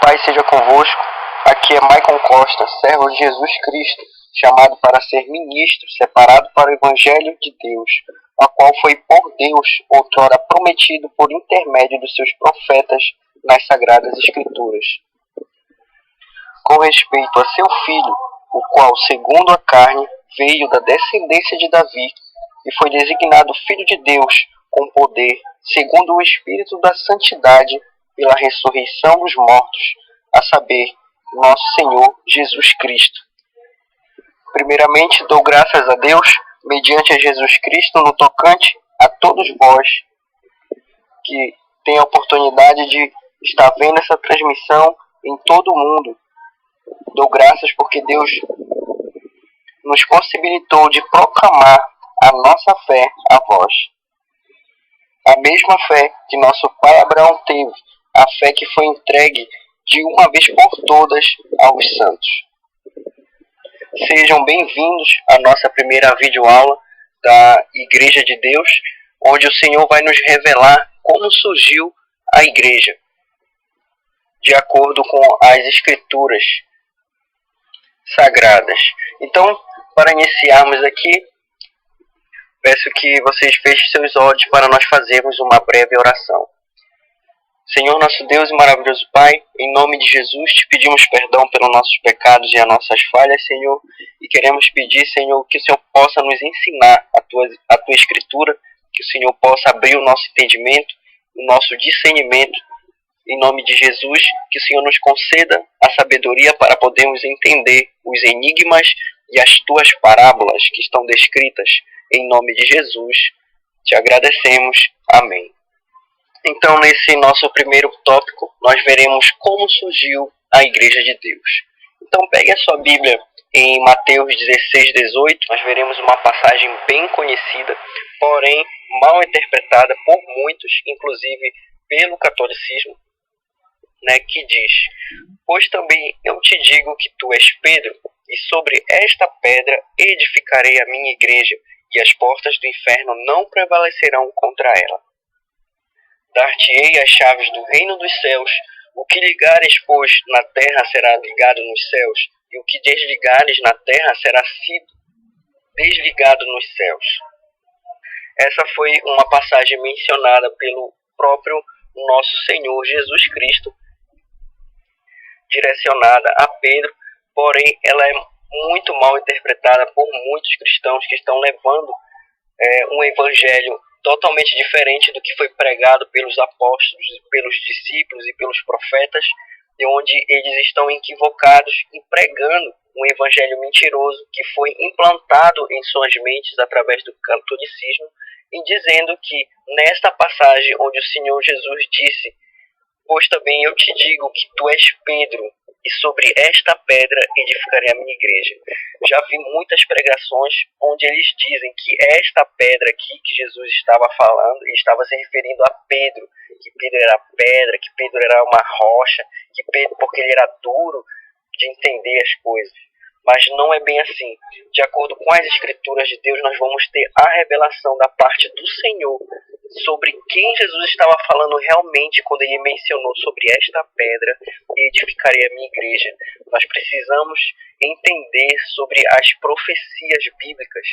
Pai seja convosco. Aqui é Maicon Costa, servo de Jesus Cristo, chamado para ser ministro, separado para o Evangelho de Deus, a qual foi por Deus outrora prometido por intermédio dos seus profetas nas Sagradas Escrituras. Com respeito a seu filho, o qual, segundo a carne, veio da descendência de Davi e foi designado Filho de Deus com poder, segundo o Espírito da Santidade, pela ressurreição dos mortos, a saber, nosso Senhor Jesus Cristo. Primeiramente, dou graças a Deus, mediante a Jesus Cristo, no tocante a todos vós, que têm a oportunidade de estar vendo essa transmissão em todo o mundo. Dou graças porque Deus nos possibilitou de proclamar a nossa fé a vós. A mesma fé que nosso pai Abraão teve, a fé que foi entregue de uma vez por todas aos santos. Sejam bem-vindos à nossa primeira videoaula da Igreja de Deus, onde o Senhor vai nos revelar como surgiu a Igreja, de acordo com as Escrituras Sagradas. Então, para iniciarmos aqui, peço que vocês fechem seus olhos para nós fazermos uma breve oração. Senhor, nosso Deus e maravilhoso Pai, em nome de Jesus, te pedimos perdão pelos nossos pecados e as nossas falhas, Senhor, e queremos pedir, Senhor, que o Senhor possa nos ensinar a tua Escritura, que o Senhor possa abrir o nosso entendimento, o nosso discernimento, em nome de Jesus, que o Senhor nos conceda a sabedoria para podermos entender os enigmas e as tuas parábolas que estão descritas, em nome de Jesus. Te agradecemos. Amém. Então, nesse nosso primeiro tópico, nós veremos como surgiu a Igreja de Deus. Então, pegue a sua Bíblia em Mateus 16, 18. Nós veremos uma passagem bem conhecida, porém mal interpretada por muitos, inclusive pelo catolicismo, que diz: pois também eu te digo que tu és Pedro, e sobre esta pedra edificarei a minha igreja, e as portas do inferno não prevalecerão contra ela. Dar-te-ei as chaves do reino dos céus. O que ligares, pois, na terra será ligado nos céus, e o que desligares na terra será sido desligado nos céus. Essa foi uma passagem mencionada pelo próprio nosso Senhor Jesus Cristo, direcionada a Pedro, porém ela é muito mal interpretada por muitos cristãos que estão levando um evangelho totalmente diferente do que foi pregado pelos apóstolos, pelos discípulos e pelos profetas, de onde eles estão equivocados e pregando um evangelho mentiroso que foi implantado em suas mentes através do catolicismo, e dizendo que nesta passagem onde o Senhor Jesus disse: pois também eu te digo que tu és Pedro, e sobre esta pedra edificarei a minha igreja. Já vi muitas pregações onde eles dizem que esta pedra aqui que Jesus estava falando, ele estava se referindo a Pedro, que Pedro era pedra, que Pedro era uma rocha, que Pedro, porque ele era duro de entender as coisas. Mas não é bem assim. De acordo com as Escrituras de Deus, nós vamos ter a revelação da parte do Senhor sobre quem Jesus estava falando realmente quando ele mencionou sobre esta pedra e edificarei a minha igreja. Nós precisamos entender sobre as profecias bíblicas,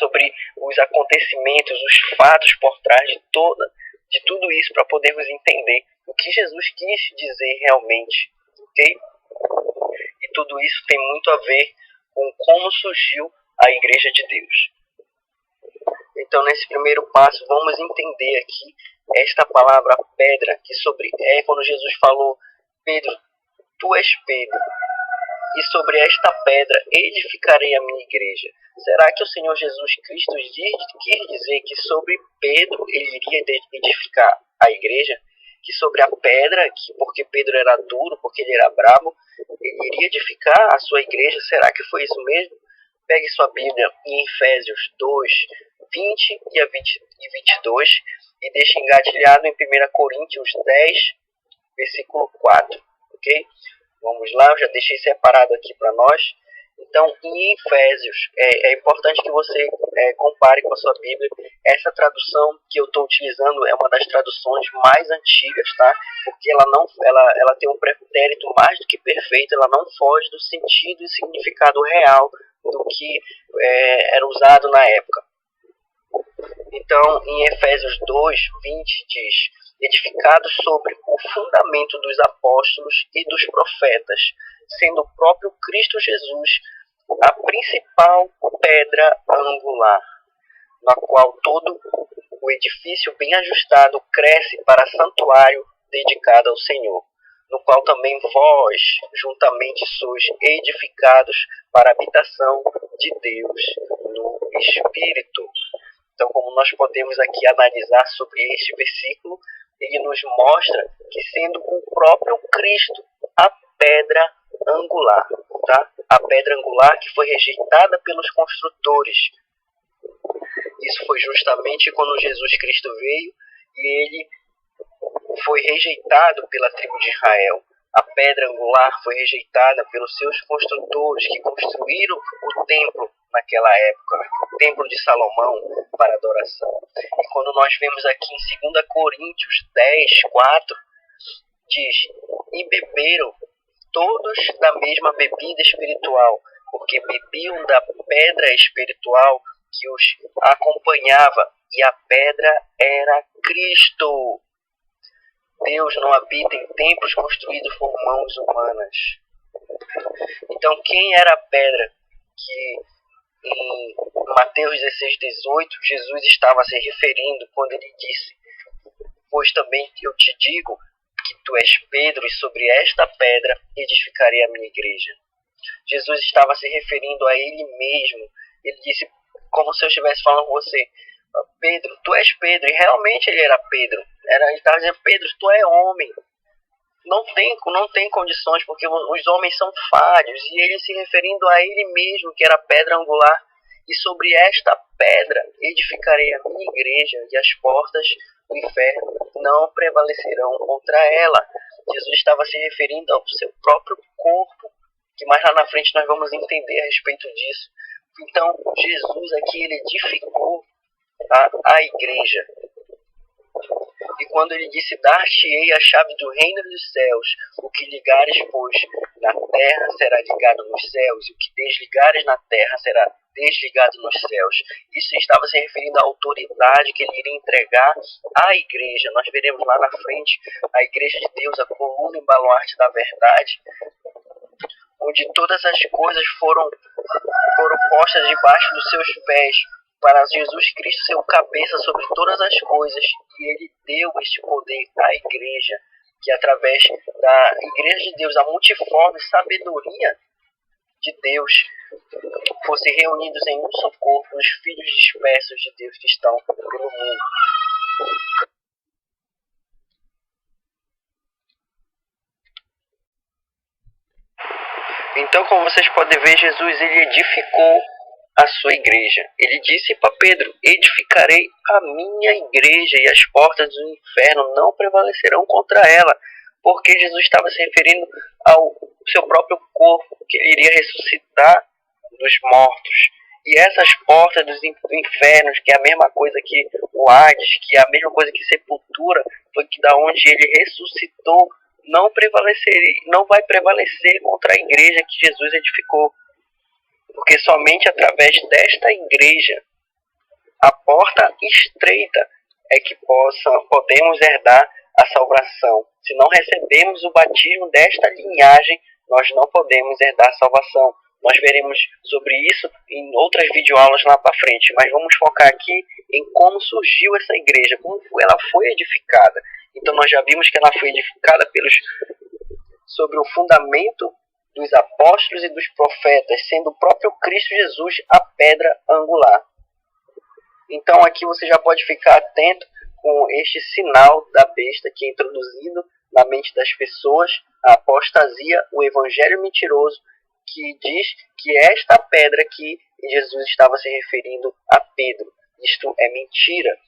sobre os acontecimentos, os fatos por trás de tudo isso, para podermos entender o que Jesus quis dizer realmente. E tudo isso tem muito a ver com como surgiu a Igreja de Deus. Então, nesse primeiro passo, vamos entender aqui esta palavra pedra, que quando Jesus falou: Pedro, tu és Pedro, e sobre esta pedra edificarei a minha igreja. Será que o Senhor Jesus Cristo quis dizer que sobre Pedro ele iria edificar a igreja? Que sobre a pedra, porque Pedro era duro, porque ele era bravo, ele iria edificar a sua igreja? Será que foi isso mesmo? Pegue sua Bíblia em Efésios 2, 20 e 22 e deixe engatilhado em 1 Coríntios 10, versículo 4. Ok? Vamos lá, eu já deixei separado aqui para nós. Então, em Efésios, é importante que você compare com a sua Bíblia. Essa tradução que eu estou utilizando é uma das traduções mais antigas, tá? Porque ela tem um pretérito mais do que perfeito, ela não foge do sentido e significado real do que era usado na época. Então, em Efésios 2:20 diz: edificado sobre o fundamento dos apóstolos e dos profetas, sendo o próprio Cristo Jesus a principal pedra angular, na qual todo o edifício bem ajustado cresce para santuário dedicado ao Senhor, no qual também vós juntamente sois edificados para a habitação de Deus no Espírito. Então, como nós podemos aqui analisar sobre este versículo, ele nos mostra que sendo o próprio Cristo a pedra angular, tá? A pedra angular que foi rejeitada pelos construtores. Isso foi justamente quando Jesus Cristo veio e ele foi rejeitado pela tribo de Israel. A pedra angular foi rejeitada pelos seus construtores que construíram o templo naquela época, o templo de Salomão para adoração. E quando nós vemos aqui em 2 Coríntios 10:4, diz: e beberam todos da mesma bebida espiritual, porque bebiam da pedra espiritual que os acompanhava, e a pedra era Cristo. Deus não habita em templos construídos por mãos humanas. Então, quem era a pedra que em Mateus 16:18 Jesus estava se referindo quando ele disse: pois também eu te digo que tu és Pedro, e sobre esta pedra edificarei a minha igreja. Jesus estava se referindo a ele mesmo. Ele disse, como se eu estivesse falando com você: Pedro, tu és Pedro. E realmente ele era Pedro. Ele estava dizendo: Pedro, tu é homem. Não tem condições, porque os homens são falhos. E ele se referindo a ele mesmo, que era a pedra angular. E sobre esta pedra edificarei a minha igreja, e as portas do inferno não prevalecerão contra ela. Jesus estava se referindo ao seu próprio corpo, que mais lá na frente nós vamos entender a respeito disso. Então, Jesus aqui, ele edificou a igreja. E quando ele disse: dar-te-ei a chave do reino dos céus, o que ligares, pois, na terra será ligado nos céus, e o que desligares na terra será desligado nos céus. Isso estava se referindo à autoridade que ele iria entregar à igreja. Nós veremos lá na frente a igreja de Deus, a coluna e baluarte da verdade, onde todas as coisas foram postas debaixo dos seus pés, para Jesus Cristo ser o cabeça sobre todas as coisas. E ele deu este poder à igreja, que através da igreja de Deus, a multiforme sabedoria de Deus, fossem reunidos em um só corpo os filhos dispersos de Deus que estão pelo mundo. Então, como vocês podem ver, Jesus, ele edificou a sua igreja. Ele disse para Pedro: edificarei a minha igreja, e as portas do inferno não prevalecerão contra ela. Porque Jesus estava se referindo ao seu próprio corpo, que ele iria ressuscitar dos mortos. E essas portas dos infernos, que é a mesma coisa que o Hades, que é a mesma coisa que sepultura, foi que da onde ele ressuscitou, não vai prevalecer contra a igreja que Jesus edificou. Porque somente através desta igreja, a porta estreita, é que podemos herdar a salvação. Se não recebemos o batismo desta linhagem, nós não podemos herdar a salvação. Nós veremos sobre isso em outras videoaulas lá para frente, mas vamos focar aqui em como surgiu essa igreja, como ela foi edificada. Então nós já vimos que ela foi edificada sobre o fundamento dos apóstolos e dos profetas, sendo o próprio Cristo Jesus a pedra angular. Então aqui você já pode ficar atento com este sinal da besta que é introduzido na mente das pessoas, a apostasia, o evangelho mentiroso, que diz que esta pedra que Jesus estava se referindo a Pedro. Isto é mentira.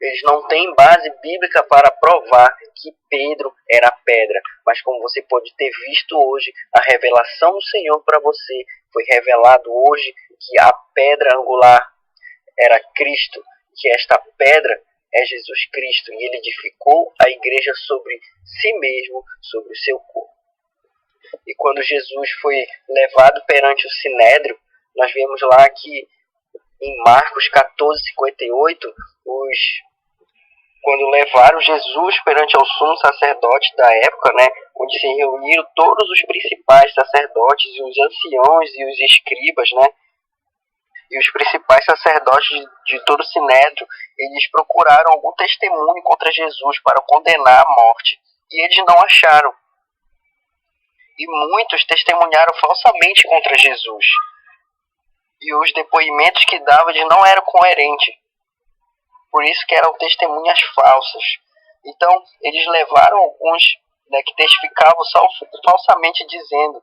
Eles não têm base bíblica para provar que Pedro era a pedra. Mas como você pode ter visto hoje, a revelação do Senhor para você foi revelado hoje que a pedra angular era Cristo, que esta pedra é Jesus Cristo, e ele edificou a igreja sobre si mesmo, sobre o seu corpo. E quando Jesus foi levado perante o Sinédrio, nós vemos lá que em Marcos 14:58, quando levaram Jesus perante o sumo sacerdote da época, né, onde se reuniram todos os principais sacerdotes e os anciãos e os escribas, né, e os principais sacerdotes de todo o Sinédrio, eles procuraram algum testemunho contra Jesus para condenar à morte, e eles não acharam. E muitos testemunharam falsamente contra Jesus. E os depoimentos que davam não eram coerentes. Por isso que eram testemunhas falsas. Então, eles levaram alguns, né, que testificavam falsamente, dizendo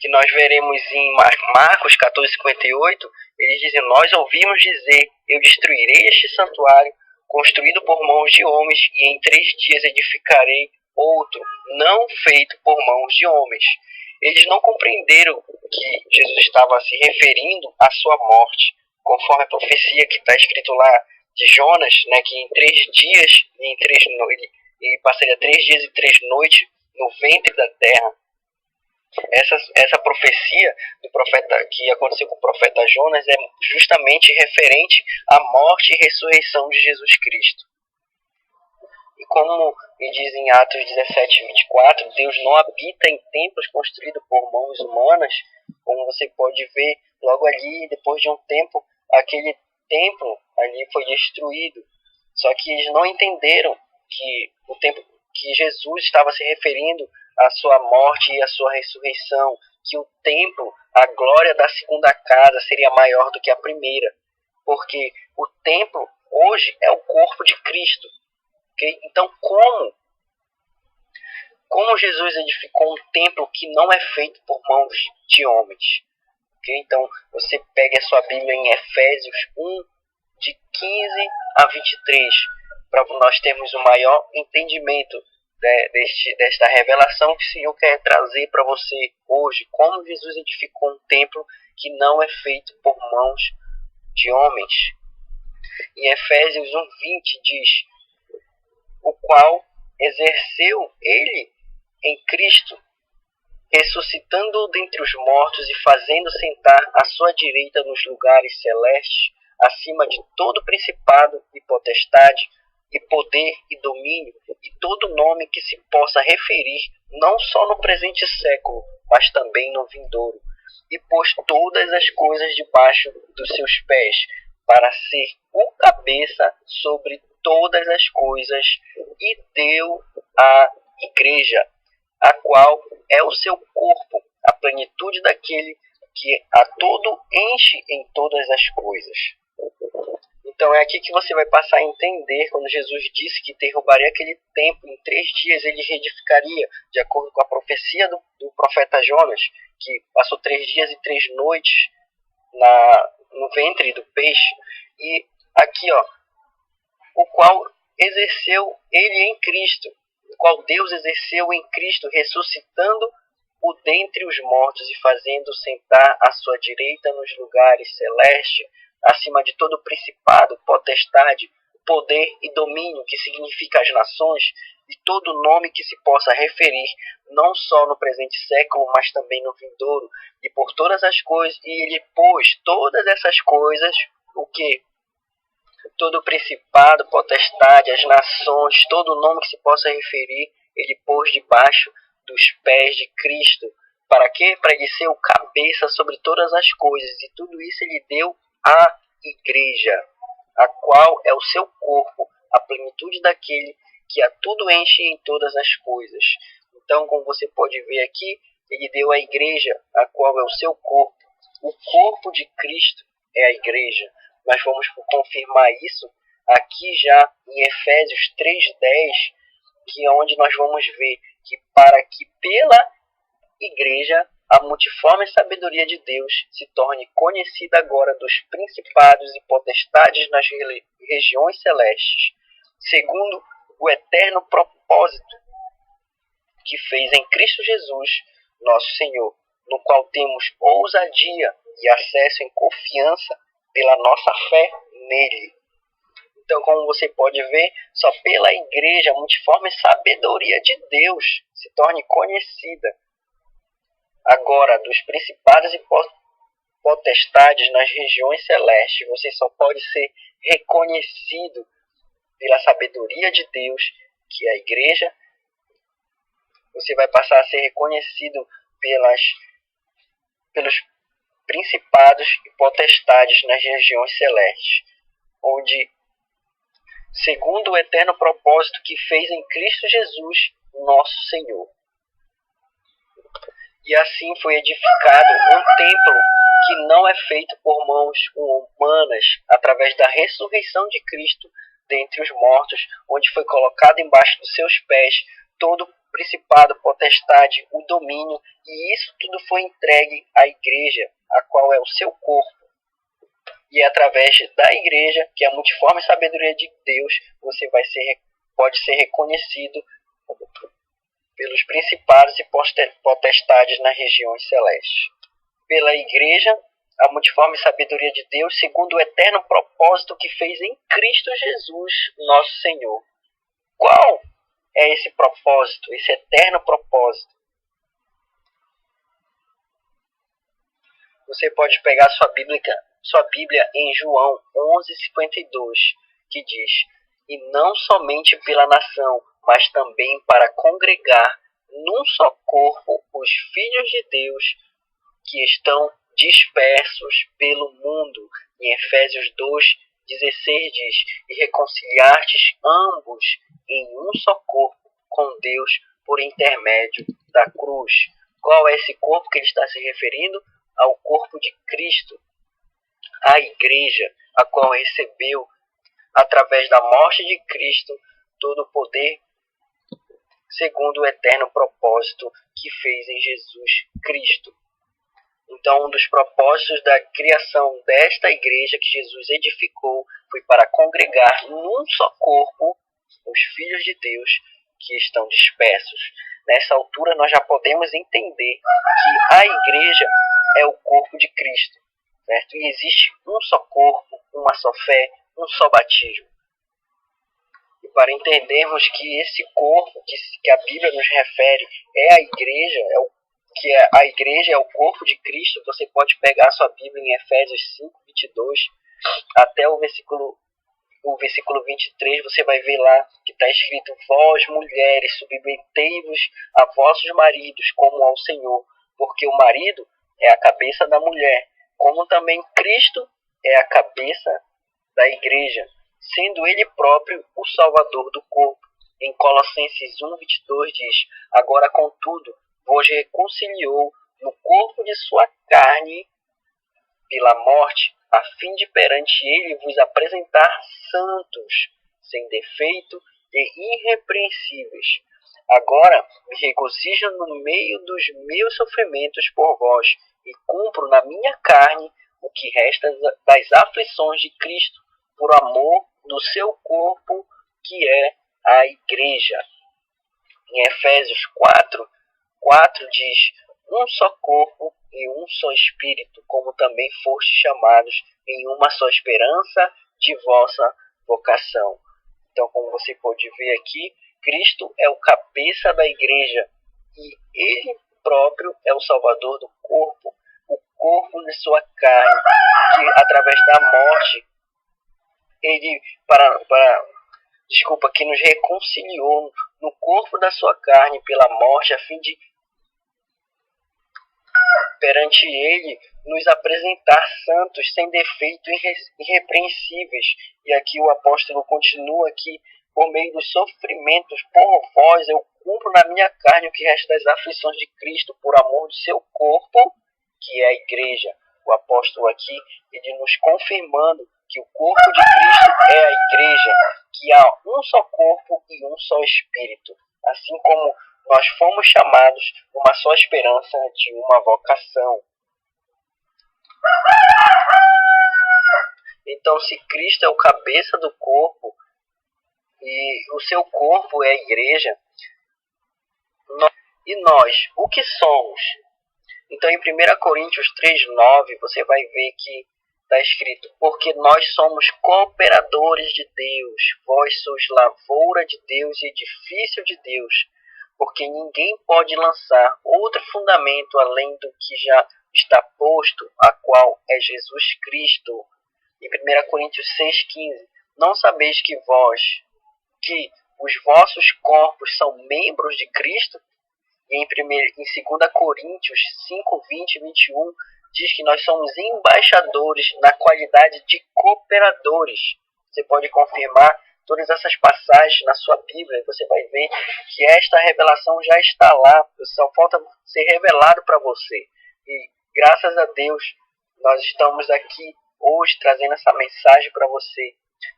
que nós veremos em Marcos 14:58, eles dizem: nós ouvimos dizer, eu destruirei este santuário, construído por mãos de homens, e em 3 dias edificarei outro, não feito por mãos de homens. Eles não compreenderam que Jesus estava se referindo à sua morte, conforme a profecia que está escrito lá de Jonas, né, que em 3 dias e em 3 noites, e passaria 3 dias e 3 noites no ventre da terra. Essa profecia do profeta, que aconteceu com o profeta Jonas, é justamente referente à morte e ressurreição de Jesus Cristo. E como diz em Atos 17:24, Deus não habita em templos construídos por mãos humanas, como você pode ver logo ali, depois de um tempo, aquele templo ali foi destruído. Só que eles não entenderam que o tempo que Jesus estava se referindo à sua morte e à sua ressurreição, que o templo, a glória da segunda casa seria maior do que a primeira, porque o templo hoje é o corpo de Cristo. Okay? Então, como Jesus edificou um templo que não é feito por mãos de homens? Okay? Então, você pega a sua Bíblia em Efésios 1, de 15 a 23, para nós termos o maior entendimento desta revelação que o Senhor quer trazer para você hoje. Como Jesus edificou um templo que não é feito por mãos de homens. Em Efésios 1:20 diz: o qual exerceu ele em Cristo, ressuscitando-o dentre os mortos e fazendo sentar à sua direita nos lugares celestes, acima de todo principado e potestade, e poder e domínio, e todo nome que se possa referir, não só no presente século, mas também no vindouro. E pôs todas as coisas debaixo dos seus pés, para ser o cabeça sobre todas as coisas, e deu à igreja, a qual é o seu corpo, a plenitude daquele que a todo enche em todas as coisas. Então é aqui que você vai passar a entender quando Jesus disse que derrubaria aquele templo em 3 dias, ele reedificaria, de acordo com a profecia do profeta Jonas, que passou 3 dias e 3 noites no ventre do peixe. E aqui, o qual exerceu ele em Cristo, o qual Deus exerceu em Cristo, ressuscitando-o dentre os mortos e fazendo sentar à sua direita nos lugares celestes, acima de todo principado, potestade, poder e domínio, que significa as nações, e todo nome que se possa referir, não só no presente século, mas também no vindouro, e por todas as coisas, e ele pôs todas essas coisas, o que? Todo principado, potestade, as nações, todo nome que se possa referir, ele pôs debaixo dos pés de Cristo. Para quê? Para ele ser o cabeça sobre todas as coisas, e tudo isso ele deu à igreja, a qual é o seu corpo, a plenitude daquele que a tudo enche em todas as coisas. Então, como você pode ver aqui, ele deu à igreja, a qual é o seu corpo. O corpo de Cristo é a igreja. Nós vamos confirmar isso aqui já em Efésios 3:10, que é onde nós vamos ver que para que pela igreja a multiforme sabedoria de Deus se torne conhecida agora dos principados e potestades nas regiões celestes, segundo o eterno propósito que fez em Cristo Jesus, nosso Senhor, no qual temos ousadia e acesso em confiança pela nossa fé nele. Então, como você pode ver, só pela igreja a multiforme sabedoria de Deus se torne conhecida agora dos principados e potestades nas regiões celestes. Você só pode ser reconhecido pela sabedoria de Deus, que é a igreja. Você vai passar a ser reconhecido pelos principados e potestades nas regiões celestes, onde, segundo o eterno propósito que fez em Cristo Jesus, nosso Senhor. E assim foi edificado um templo que não é feito por mãos humanas, através da ressurreição de Cristo dentre os mortos, onde foi colocado embaixo dos seus pés todo o principado, potestade, o domínio, e isso tudo foi entregue à igreja, a qual é o seu corpo. E é através da igreja, que é a multiforme sabedoria de Deus, você pode ser reconhecido pelos principados e potestades nas regiões celestes. Pela igreja, a multiforme sabedoria de Deus, segundo o eterno propósito que fez em Cristo Jesus, nosso Senhor. Qual é esse propósito, esse eterno propósito? Você pode pegar sua Bíblia em João 11:52, que diz: e não somente pela nação, mas também para congregar num só corpo os filhos de Deus que estão dispersos pelo mundo. Em Efésios 2:16 diz: e reconciliastes ambos em um só corpo com Deus por intermédio da cruz. Qual é esse corpo que ele está se referindo? Ao corpo de Cristo, a igreja, a qual recebeu, através da morte de Cristo, todo o poder, segundo o eterno propósito que fez em Jesus Cristo. Então, um dos propósitos da criação desta igreja que Jesus edificou foi para congregar num só corpo os filhos de Deus que estão dispersos. Nessa altura, nós já podemos entender que a igreja é o corpo de Cristo, certo? E existe um só corpo, uma só fé, um só batismo. E para entendermos que esse corpo que a Bíblia nos refere é a igreja, a igreja é o corpo de Cristo, você pode pegar a sua Bíblia em Efésios 5:22 até o versículo 23, você vai ver lá que está escrito: vós, mulheres, submetei-vos a vossos maridos como ao Senhor, porque o marido é a cabeça da mulher, como também Cristo é a cabeça da igreja, sendo ele próprio o Salvador do corpo. Em Colossenses 1:22 diz: agora, contudo, vos reconciliou no corpo de sua carne pela morte, a fim de perante ele vos apresentar santos, sem defeito e irrepreensíveis. Agora me regozijo no meio dos meus sofrimentos por vós, e cumpro na minha carne o que resta das aflições de Cristo, por amor do seu corpo, que é a igreja. Em Efésios 4 diz: um só corpo e um só espírito, como também fostes chamados em uma só esperança de vossa vocação. Então, como você pode ver aqui, Cristo é o cabeça da igreja e ele próprio é o salvador do corpo, o corpo de sua carne, que através da morte ele que nos reconciliou no corpo da sua carne pela morte, a fim de perante ele nos apresentar santos, sem defeito e irrepreensíveis. E aqui o apóstolo continua aqui: por meio dos sofrimentos por vós, eu cumpro na minha carne o que resta das aflições de Cristo, por amor do seu corpo, que é a igreja. O apóstolo aqui, ele nos confirmando que o corpo de Cristo é a igreja, que há um só corpo e um só espírito. Assim como nós fomos chamados uma só esperança de uma vocação. Então, se Cristo é o cabeça do corpo e o seu corpo é a igreja, e nós, o que somos? Então, em 1 Coríntios 3:9, você vai ver que está escrito: porque nós somos cooperadores de Deus, vós sois lavoura de Deus e edifício de Deus, porque ninguém pode lançar outro fundamento além do que já está posto, a qual é Jesus Cristo. Em 1 Coríntios 6:15, não sabeis que os vossos corpos são membros de Cristo? E em 2 Coríntios 5:20 e 21, diz que nós somos embaixadores na qualidade de cooperadores. Você pode confirmar todas essas passagens na sua Bíblia, e você vai ver que esta revelação já está lá, só falta ser revelado para você. E graças a Deus, nós estamos aqui hoje trazendo essa mensagem para você,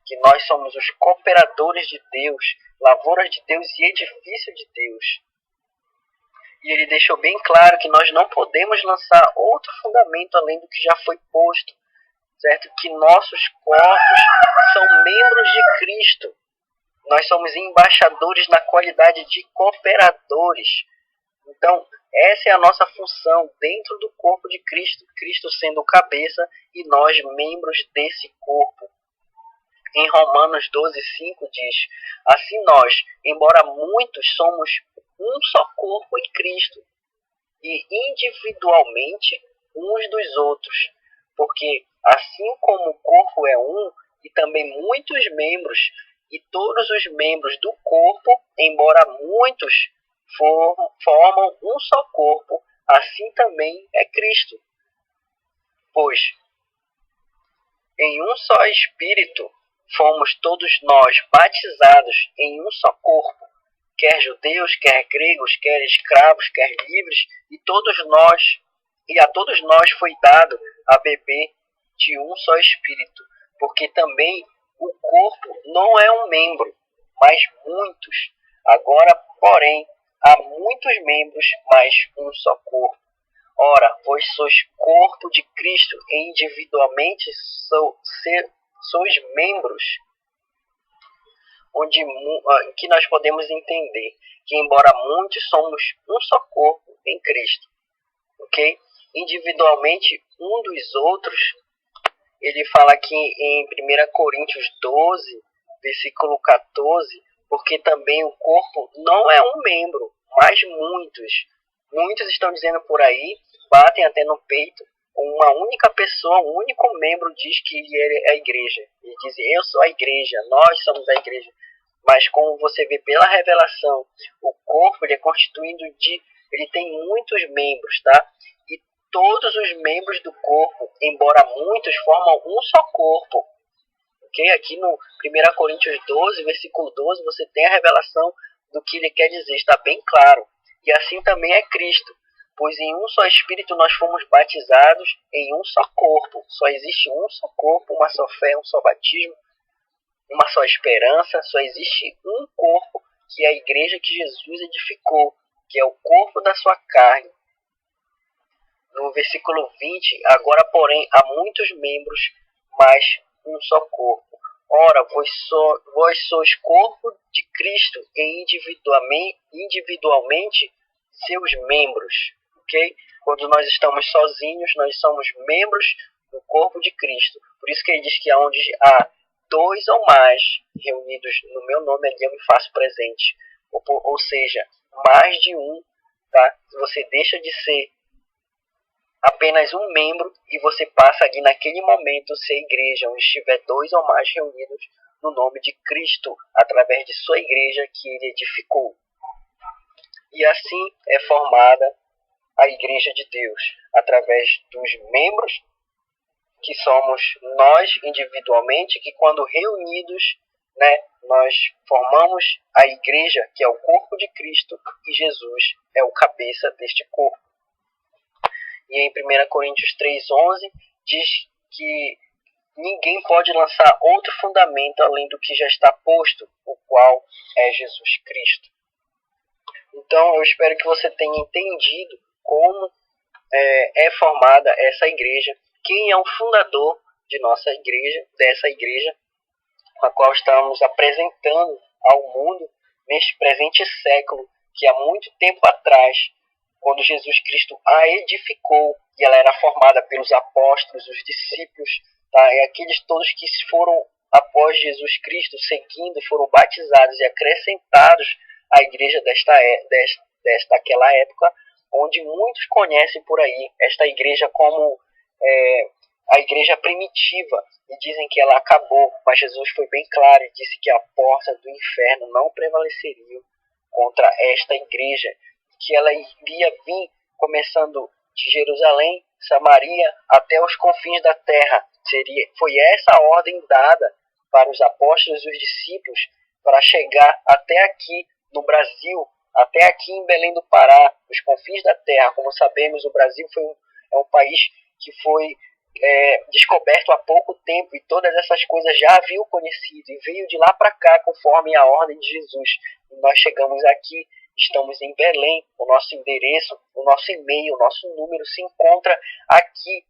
que nós somos os cooperadores de Deus, lavouras de Deus e edifício de Deus. E ele deixou bem claro que nós não podemos lançar outro fundamento além do que já foi posto, certo? Que nossos corpos são membros de Cristo. Nós somos embaixadores na qualidade de cooperadores. Então, essa é a nossa função dentro do corpo de Cristo, Cristo sendo o cabeça e nós membros desse corpo. Em Romanos 12:5 diz: assim nós, embora muitos, somos um só corpo em Cristo, e individualmente uns dos outros, porque assim como o corpo é um, e também muitos membros, e todos os membros do corpo, embora muitos, formam um só corpo, assim também é Cristo. Pois em um só Espírito fomos todos nós batizados em um só corpo, quer judeus, quer gregos, quer escravos, quer livres, e a todos nós foi dado a beber de um só Espírito, porque também o corpo não é um membro, mas muitos. Agora, porém, há muitos membros, mas um só corpo. Ora, vós sois corpo de Cristo e individualmente sois membros, em que nós podemos entender que, embora muitos, somos um só corpo em Cristo, ok? Individualmente, um dos outros. Ele fala aqui em 1 Coríntios 12, versículo 14, porque também o corpo não é um membro, mas muitos. Muitos estão dizendo por aí, batem até no peito, uma única pessoa, um único membro diz que ele é a igreja. Ele diz: eu sou a igreja, nós somos a igreja. Mas como você vê pela revelação, o corpo ele é constituído ele tem muitos membros, tá? E todos os membros do corpo, embora muitos, formam um só corpo. Ok? Aqui no 1 Coríntios 12, versículo 12, você tem a revelação do que ele quer dizer, está bem claro. E assim também é Cristo, pois em um só Espírito nós fomos batizados em um só corpo. Só existe um só corpo, uma só fé, um só batismo, uma só esperança. Só existe um corpo, que é a igreja que Jesus edificou, que é o corpo da sua carne. No versículo 20, agora porém há muitos membros, mas um só corpo. Ora, vós sois corpo de Cristo e individualmente seus membros. Okay? Quando nós estamos sozinhos, nós somos membros do corpo de Cristo. Por isso que ele diz que onde há dois ou mais reunidos no meu nome, ali eu me faço presente. Ou seja, mais de um, tá? Você deixa de ser apenas um membro e você passa ali naquele momento ser igreja, onde estiver dois ou mais reunidos no nome de Cristo, através de sua igreja que ele edificou. E assim é formada a igreja de Deus, através dos membros, que somos nós individualmente, que quando reunidos, nós formamos a igreja, que é o corpo de Cristo, e Jesus é o cabeça deste corpo. E em 1 Coríntios 3:11 diz que ninguém pode lançar outro fundamento além do que já está posto, o qual é Jesus Cristo. Então eu espero que você tenha entendido como é formada essa igreja, quem é o fundador de nossa igreja, dessa igreja, a qual estamos apresentando ao mundo neste presente século, que há muito tempo atrás, quando Jesus Cristo a edificou, e ela era formada pelos apóstolos, os discípulos, tá? E aqueles todos que foram após Jesus Cristo, seguindo, foram batizados e acrescentados à igreja daquela época, onde muitos conhecem por aí esta igreja como a igreja primitiva, e dizem que ela acabou, mas Jesus foi bem claro e disse que a porta do inferno não prevaleceria contra esta igreja, que ela iria vir começando de Jerusalém, Samaria, até os confins da terra. Foi essa a ordem dada para os apóstolos e os discípulos para chegar até aqui no Brasil, até aqui em Belém do Pará, os confins da terra. Como sabemos, o Brasil é um país que foi descoberto há pouco tempo, e todas essas coisas já haviam conhecido, e veio de lá para cá conforme a ordem de Jesus. E nós chegamos aqui, estamos em Belém, o nosso endereço, o nosso e-mail, o nosso número se encontra aqui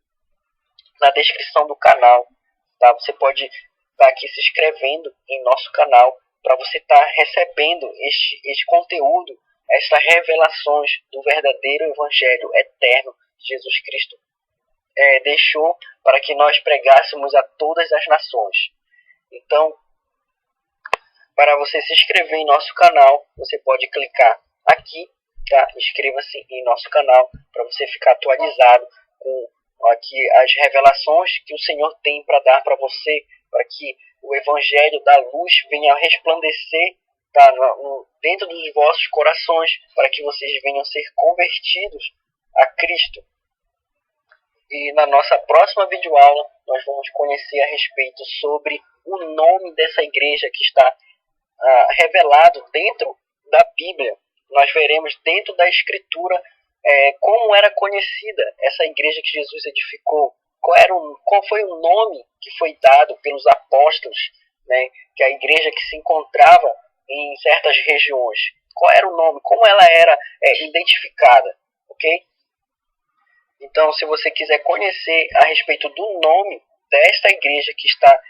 na descrição do canal, tá? Você pode estar aqui se inscrevendo em nosso canal para você estar recebendo este conteúdo, estas revelações do verdadeiro evangelho eterno de Jesus Cristo deixou para que nós pregássemos a todas as nações. Então, para você se inscrever em nosso canal, você pode clicar aqui, tá? Inscreva-se em nosso canal para você ficar atualizado com aqui as revelações que o Senhor tem para dar para você, para que o evangelho da luz venha a resplandecer, tá, dentro dos vossos corações, para que vocês venham ser convertidos a Cristo. E na nossa próxima videoaula, nós vamos conhecer a respeito sobre o nome dessa igreja que está revelado dentro da Bíblia. Nós veremos dentro da Escritura como era conhecida essa igreja que Jesus edificou, qual foi o nome que foi dado pelos apóstolos, né, que a igreja que se encontrava em certas regiões, qual era o nome, como ela era identificada, ok? Então, se você quiser conhecer a respeito do nome desta igreja que está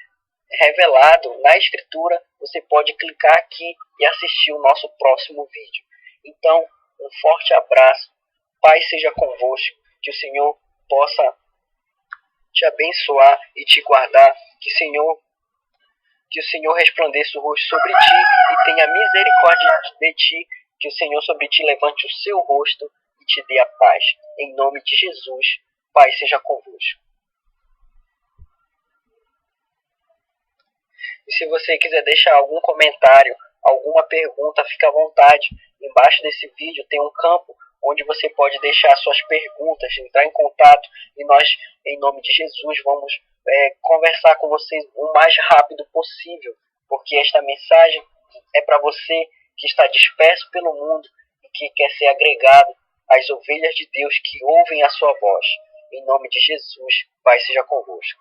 revelado na Escritura, você pode clicar aqui e assistir o nosso próximo vídeo. Então, um forte abraço, Pai seja convosco, que o Senhor possa te abençoar e te guardar, que o Senhor resplandeça o rosto sobre ti e tenha misericórdia de ti, que o Senhor sobre ti levante o seu rosto e te dê a paz. Em nome de Jesus, Pai seja convosco. E se você quiser deixar algum comentário, alguma pergunta, fique à vontade. Embaixo desse vídeo tem um campo onde você pode deixar suas perguntas, entrar em contato, e nós, em nome de Jesus, vamos conversar com vocês o mais rápido possível, porque esta mensagem é para você que está disperso pelo mundo e que quer ser agregado às ovelhas de Deus que ouvem a sua voz. Em nome de Jesus, Pai seja convosco.